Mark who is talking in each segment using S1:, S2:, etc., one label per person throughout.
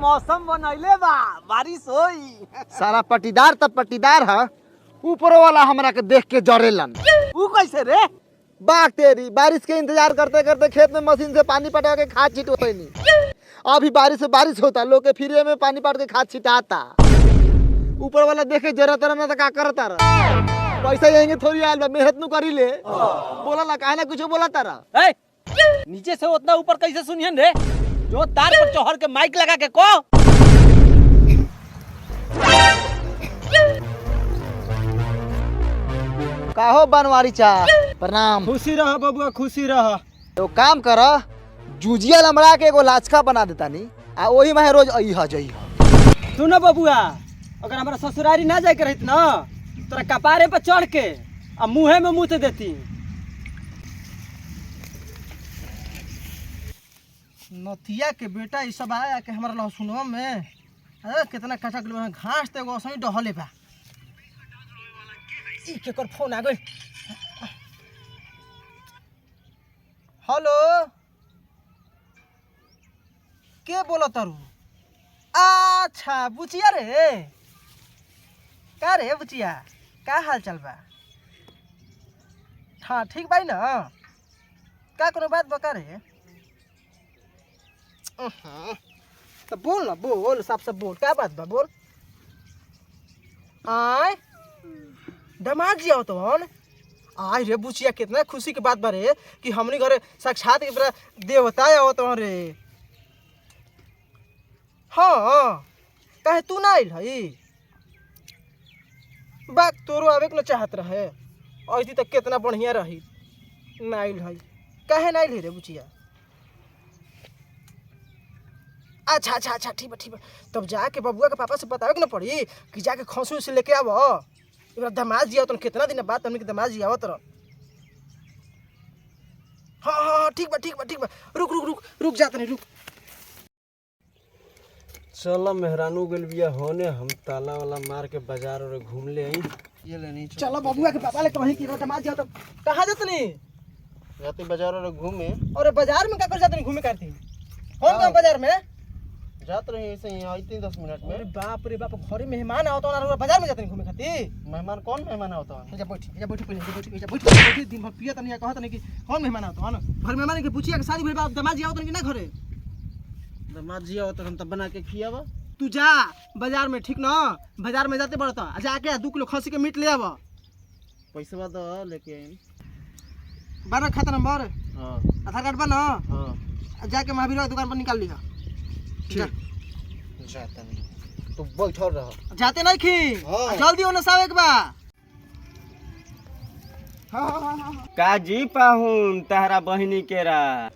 S1: मौसम बनैले बा, बारिश होई।
S2: सारा पट्टीदार तब पट्टीदार है, ऊपर वाला हमरा के देख के जरेलन।
S1: ऊ कैसे रे?
S2: बाग तेरी, बारिश के इंतजार करते करते खेत में मशीन से पानी पटा के खाद छिटो नहीं। अभी बारिश होता, लोग के फिरे में पानी पट के खाद छिटाता। ऊपर वाला देखे जरा तरह ना तो का करता रहा। पैसा जाएंगे थोड़ी आयल बा, मेहनत नु करी ले। बोला ला काहे ना कुछ बोला तारा।
S1: ए, नीचे से उतना ऊपर कैसे सुनियन रे? जो तार पर चढ़ के माइक लगा के को।
S2: काहो बनवारी चा, प्रणाम।
S1: खुशी रह बबुआ, खुशी रह।
S2: तो काम कर, जूजिया लमड़ा के एगो लाचका बना देता नी, आ वही में रोज अइहा जइहा।
S1: सुन बबुआ, अगर हमारा ससुरारी ना जाए के रहित ना, तोरा कपारे पर चढ़ के आ मुंहे में मुँह देती।
S3: नथिया के बेटा ई सब आया के हमारा लहसुनवा में कितना कटा किलो घास तो एगो असही डहले बा। ई केकर फोन आ गइल। हेलो, के बोला तारू? अच्छा बुचिया रे, का रे बुचिया, का हाल चाल बा? हाँ ठीक बाई ना, का कोनो बात बका रे? तो बोल ना, बोल साफ साफ बोल, क्या बात बा बोल। आय दमाद जी आओ तो आय रे बुचिया, कितना खुशी की बात बा रे कि हमनी घरे साक्षात देवता आओ तो रे। हाँ कहे तू ना आइल हई? बात तोरो आवे के न चाहत रहे, ऐसी तो कितना बढ़िया रही। ना आइल हई, काहे ना आइल रे बुचिया? अच्छा अच्छा अच्छा ठीक है, तब जाके बबुआ के पापा से बतावे के ना पड़ी कि जाके खसू से लेके आवो। इधर दमाद जी आवत, कितना दिन बाद हमनी के दमाद जी आवत रह। हाँ ठीक बा, रुक जात नहीं रुक।
S4: चलो मेहरानू गेल बिया होने, हम ताला वाला मार के बाजार और घूम ले आई।
S3: ये लेनी चलो बबुआ के पापा ले कहीं कि दमाद जी आवत। कहां जात नहीं?
S4: जाते बाजार और घूमे।
S3: और बाजार में का कर जात नहीं घूमे करती? कौन कौन बाजार में
S4: जात रही ऐसे ही आई 10 मिनट में।
S3: अरे बाप रे बाप, घरे मेहमान आवत और बाजार में जात नहीं घूमे खातिर?
S4: मेहमान कौन मेहमान होता है?
S3: जा बैठ दिन भर पिया तनी कहत नहीं कि कौन मेहमान आवत है ना? घर मेहमान के बुचिया के शादी भेल बा, दमाद जी आवत नहीं कि ना घरे?
S4: दमाद जी आवत हम तब बना के खियावा।
S3: तू जा बाजार में, ठीक ना? बाजार में जाते पड़ता, जाके 2 किलो खसी के मीट ले आवा।
S4: पैसा दो लेके आई।
S3: बारह खाता नंबर,
S4: हां
S3: आधार कार्ड बना।
S4: हां
S3: जाके महावीर की दुकान पर निकाल लिया।
S4: जाता नहीं तो बैठल रह।
S3: जाते नहीं खी,
S4: हाँ।
S3: जल्दी होना सावे के बा। हाँ।
S1: काजी पाहुन तारा बहिनी केरा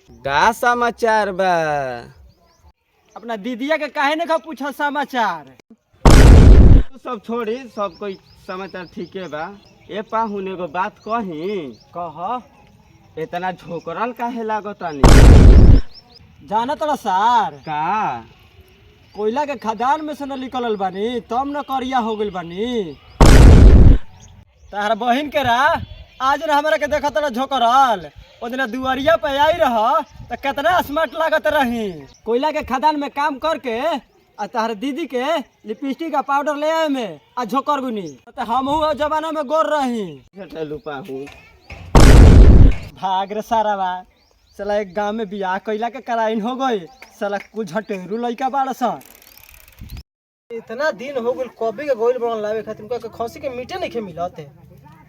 S1: का समाचार बा? अपना दीदिया के काहे ने का पूछा समाचार?
S5: तो सब छोड़ी, सब कोई समाचार ठीक है बा। ए पाहुन एगो बात कही।
S1: कह।
S5: इतना झोकरल काहे लागतानी?
S1: जाना तोरा सार,
S5: का
S1: कोयला के खदान में से न निकलल बानी, तब न करिया हो गइल बानी। तारा बहिन केरा आज न हमरा के देखत न झोकरल, ओ दिन दुआरिया पे आई रह त कितना स्मार्ट लागत रही। कोयला के खदान में काम करके आ तार दीदी के लिपस्टिक का पाउडर ले आए में आ झोकर गुनी त हमहू जमाना में गोर रही।
S5: चलू पाहुन
S1: भाग रे सारा बा, साला एक गांव में बियाह कइला के कराइन हो गई, साला कुछ झटेरू लइका बाड़स।
S3: इतना दिन हो गइल कभी के गोइल बन लावे खातिर का खसी के मीटे नहीं खे मिलत है।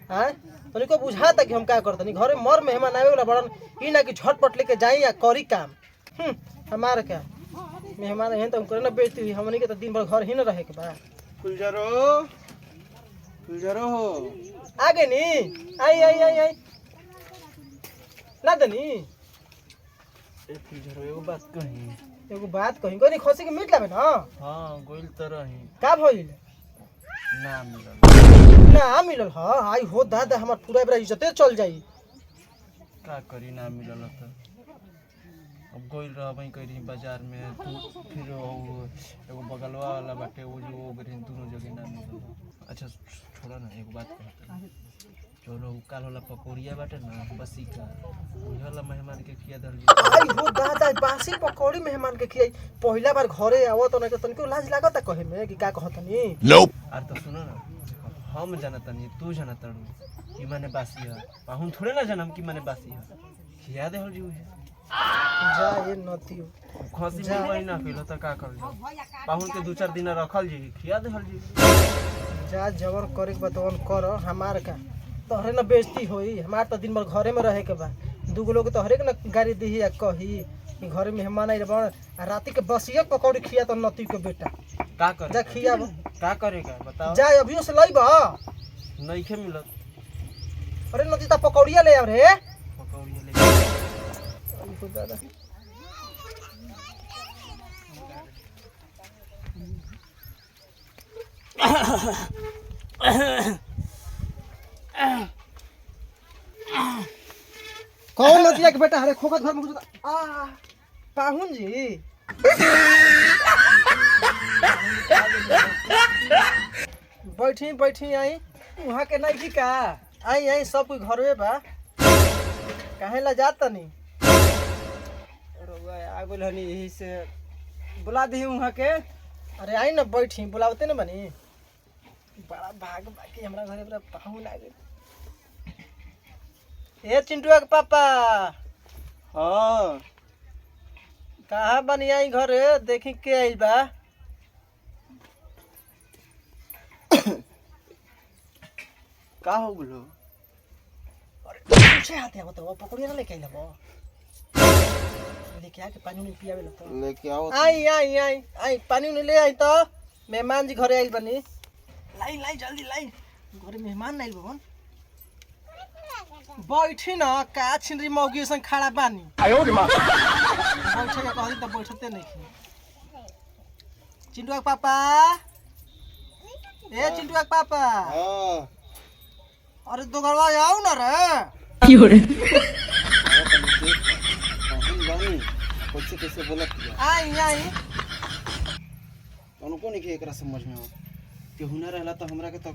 S3: हां तनी को बुझाता कि हम का करतनी, घरे मर मेहमान आवे वाला बड़न ई ना कि झटपट लेके जाई या करी काम। हमार क्या मेहमान हैं तो हम करे ना बेइज्जती हुई, हमनी के तो दिन भर घर ही न रहे के बा।
S4: फुलझरो हो
S3: आगे नी आई ना दनी।
S4: फुलझरो एगो बात कही।
S3: कोनी खसी के मीट लावे ना।
S4: हां गोइल त रही
S3: का भइल?
S4: ना मिलल।
S3: ना मिलल? हां आई हो दादा, हमर पूरा बड़ा इज्जते चल जाई।
S4: का करी ना मिलल त अब गोइल रहबई करी बाजार में, तू फिर एगो बगलवा वाला बाटे वो जो गरीन दोनों जगह ना मिलल। अच्छा छोड़ा ना, एगो बात कहता चलो काल वाला पकौड़िया बाटे ना बसी का वही वाला मेहमान के खिया दल
S3: आई हो दादा बासी पकौड़ी मेहमान के खियाई पहिला बार घरे आवत तो नहीं तनिको लाज लागत कहे में कि का कहतनी
S4: आर तो सुनो ना हम जानतनी तू जानतड़ू कि माने बासी है पाहुन थोड़े ना जानम कि माने बासी है खिया दे हल जी
S3: जा ये नतियो
S4: खसी में वही ना फिर तो का कर पाहुन के 2-4 दिन रखल जी खिया दे हल जी
S3: जा जवन करे के बतवन कर हमार का तोहरे ना बेइज्जती होई हमार तो दिन भर घरे में रहे के बा दूगो लोग तोहरे के ना गाड़ी दी या कही कि घरे मेहमान आई बन राती के बसिया पकौड़ी खिया तो नती के बेटा
S4: का करे
S3: जा खिया
S4: का करेगा बताओ
S3: जा अभियो से लई बा
S4: नहीं खे मिलत
S3: अरे नती ता पकौड़िया ले आव रे
S4: पकौड़िया ले
S3: ओ दादा कौन नदिया के बेटा अरे खोखत घर में घुस आ पाहुन जी बैठी बैठी आई वहाँ के नहीं की का आई आई सब कोई घरवे बा काहे ला जात तनी
S1: रउआ आ गेल हनी यही से बुला दी वहाँ के।
S3: अरे आई ना बैठी बुलावते ना बनी बड़ा भाग बाकी हमरा घरे बड़ा पाहुन आ गए ए चिंटुआ के पापा
S5: हाँ
S3: कहाँ बनी आई घरे देखी के आइल बा
S5: का हो गेलो
S3: पूछे आते हो तो पकड़िया ना लेके आइल बा लेके आके पानी में पियावे ला तो
S5: लेके आओ
S3: आई आई आई आई पानी में ले आई तो मेहमान जी घरे आइल बनी लाई लाई जल्दी लाई घरे मेहमान आइल बन बैठी ना का छिनरी मौगी संग खड़ा बानी आयो रे मां बैठे के कहली त बैठते नहीं चिंटुआ के पापा ए चिंटुआ के पापा
S5: हां
S3: अरे दो घरवा आओ ना रे
S5: कैसे कैसे बोलत
S3: आई आई
S5: उनको नहीं के एकरा समझ में आओ कि हुनर रहला तो हमरा के तो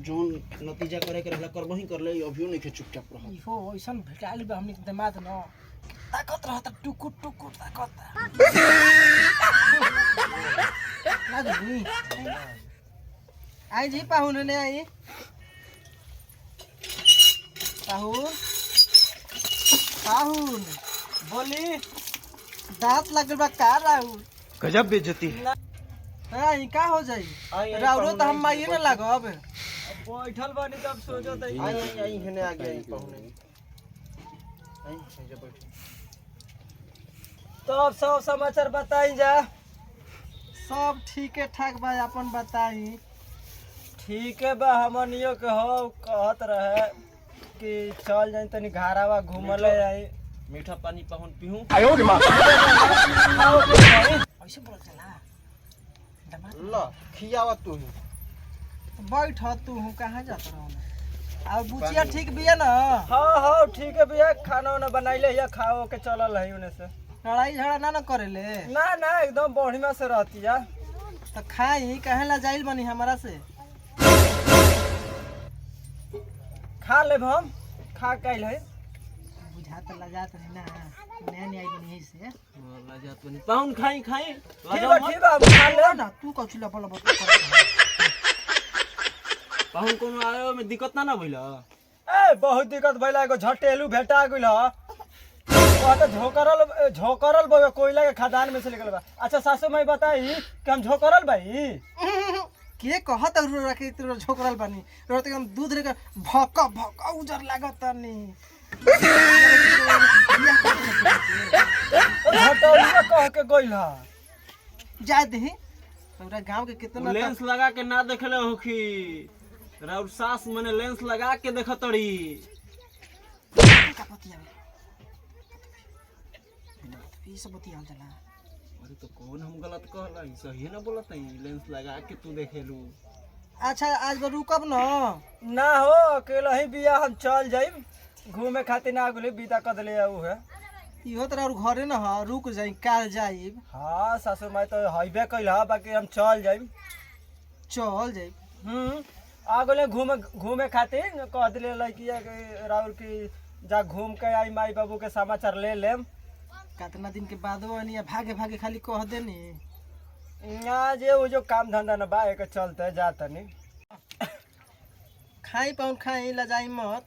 S5: जोन नतीजा करे के रहला करबो ही कर ले अभियो नहीं के चुपचाप रह
S3: इहो ओइसन भेटाइल बा हमनी के दिमाग न ताकत रहत टुकुर टुकुर ताकत लागनी आई जी पाहुन ने आई पाहुन पाहुन बोली दांत लगल बा का राहुल
S4: गजब बेइज्जती
S3: हां ई का हो जाई राहुल तो हम माइए ना लागब
S1: बैठल बानी तब सोचो त
S5: आई आई हेने आ गया पाहुने आई जा बैठ
S1: तब सब समाचार बताई जा।
S3: सब ठीके ठाक बा अपन बताई
S1: ठीक है बा हमनियो के हो कहत रहे कि चल जाई तनी घारावा घूमल आई।
S4: मीठा पानी पाहुन पीहूं
S3: ऐसे बोल चला
S5: ल खियावा तू
S3: बैठ तू हूँ कहाँ जाता रहो और बुचिया ठीक बिया ना
S1: हाँ हाँ ठीक है भैया खाना वाना बनाइले या खाओ के चलल है उन्हें से
S3: लड़ाई झगड़ा ना करेले
S1: ना ना एकदम बढ़िया से रहती है।
S3: तो खाई कहे ला जाइल बनी हमारा से
S1: खा ले हम खा कैल है
S3: बुझा तो लजात नहीं ना नया नया आई बनी यही से
S4: लाजात बनी पाहुन खाई खाई
S1: ठीक बा हम खा ले
S3: ना तू कछु लपल लपल
S4: पाहुन कोनो आयो में दिक्कत ना भइला
S1: ए बहुत दिक्कत भइला एगो झटेलू भेटा गेल ह तो झोकरल बा कोयला के खदान में से निकल बा। अच्छा सासू माई बताई कि हम झोकरल भाई
S3: के कहत रखे तेरे झोकरल बनी रोत एकदम दूध रे भक भक उजर लागत नी
S1: झटौली कह के गइल ह
S3: जा दही हमरा गांव के कितना
S4: लेंस लगा के ना देखले होखी राउर सास मने लेंस लगा के देखतड़ी
S3: का पतिया ई सब बतिया चला
S4: अरे तो कौन हम गलत कहला ई सही ना बोलत है लेंस लगा के तू देखेलू
S3: अच्छा आज बा रुकब न
S1: ना हो अकेला ही बिया हम चल जाइब घूमे खातिर ना गुली बीता कर ले आऊ है।
S3: इहो तरह और घरे न ह रुक जाई काल जाइब
S1: हाँ सासू माई तो हईबे कैल ह बाकी हम चल जाइब
S3: चल जाइब
S1: आ गए घूमे घूमे खातिर कह दिले लड़किया के राहुल की जा घूम के आई माई बाबू के समाचार ले लेम।
S3: कितना दिन के बाद वो भागे भागे खाली कह देनी
S1: यहाँ जे वो जो काम धंधा न बा एक चलते जाता नहीं।
S3: खाई पाउन खाई लजाई मत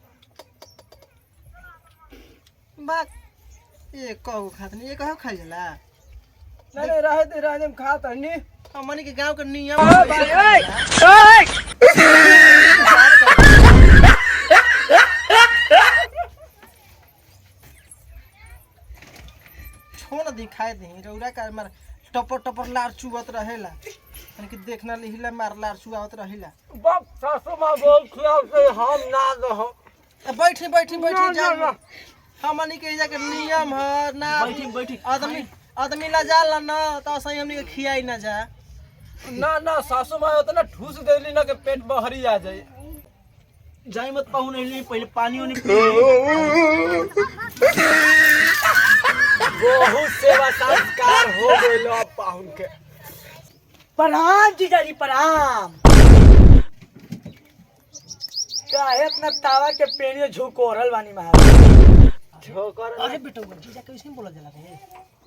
S3: बात ये कहो खात नहीं ये कहो खाई जाला
S1: नहीं रहे दे खाता नहीं।
S3: हमनी के गांव के नियम छोड़ दी खाए दी रौरा का मार टपर टपर लार चुवत रहेला तनी के देखना लिहिला मार लार चुवत रहेला।
S1: बाप सासू माँ बोल खियाव से हम ना दो।
S3: बैठी बैठी बैठी जा हमनी के जाके नियम है ना
S4: बैठी बैठी
S3: आदमी आदमी ला जाला ना तो सही हमनी के खियाई ना जा
S1: ना सासू माँ उतना ठूस देली ना के पेट बहरी आ जाए।
S4: जाई मत पाहु नहीं पहले पानी वानी
S1: बहुत सेवा संस्कार हो गइल अब पाहुन के।
S6: प्रणाम जीजाजी प्रणाम। काहे इतना तावा के पेनियो झुकोरल बानी महाराज।
S1: झोकर
S3: अरे बेटा जीजा कैसे बोला जाला रे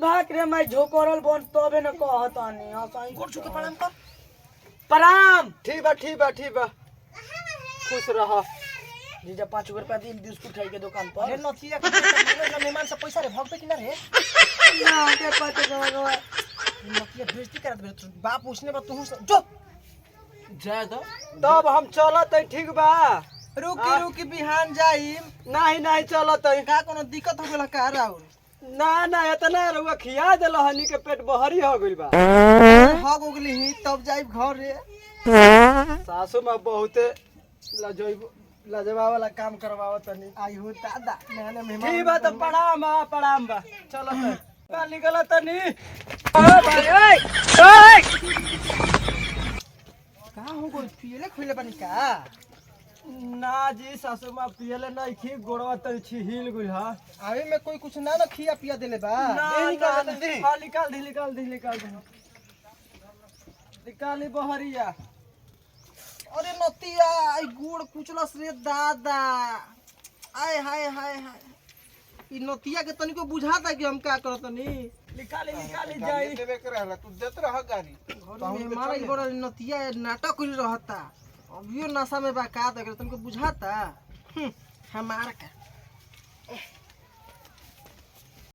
S6: बाक रे मैं झुकोरल बोन तबे न कहतानी हसाई
S3: गोड़ छू के प्रणाम कर
S6: प्रणाम।
S1: ठीक बा खुश रह।
S6: जीजा 5 रुपया दिन बिस्कुट खाई के दुकान पर।
S3: अरे नथिया के मेहमान से पैसा रे भग पे कि ना रे
S6: ना के पता गवा
S3: नथिया बेइज्जती करत बे बाप पूछने बा तू जो
S1: जाए दो तब हम चलत है। ठीक बा
S3: रुकी रुकी बिहान जाई
S1: नहीं चलत है।
S3: का कोनो दिक्कत हो गेला का राहुल
S1: ना इतना रुआ खिया दिल हनी के पेट बहरी हो गइल बा।
S3: हग उगली ही तब जाई घर रे
S1: सासू माँ बहुते लजवा वाला काम करवावत तनी।
S3: आई हो दादा नया मेहमान
S1: ठीक बा तो प्रणाम बा चलत है। का निकल तनी
S3: का हो गइल पियले खइले बानी का
S1: ना जी सासू माँ पियले नहीं खी गोड़वा तनी छिहिल गइल हा।
S3: आवे में कोई कुछ ना ना खिया पिया देले बा
S1: निकाली बहरिया।
S3: अरे नतिया आई गुड़ कुचलस रे दादा आय हाय हाय हाय ई नतिया के तनिको बुझाता कि हम का करतनी
S1: निकाली जाई
S3: मेहमान आई बड़ा नतिया नाटक कइल रहता अभियो नशा में बा का देख तुमको बुझाता हमार का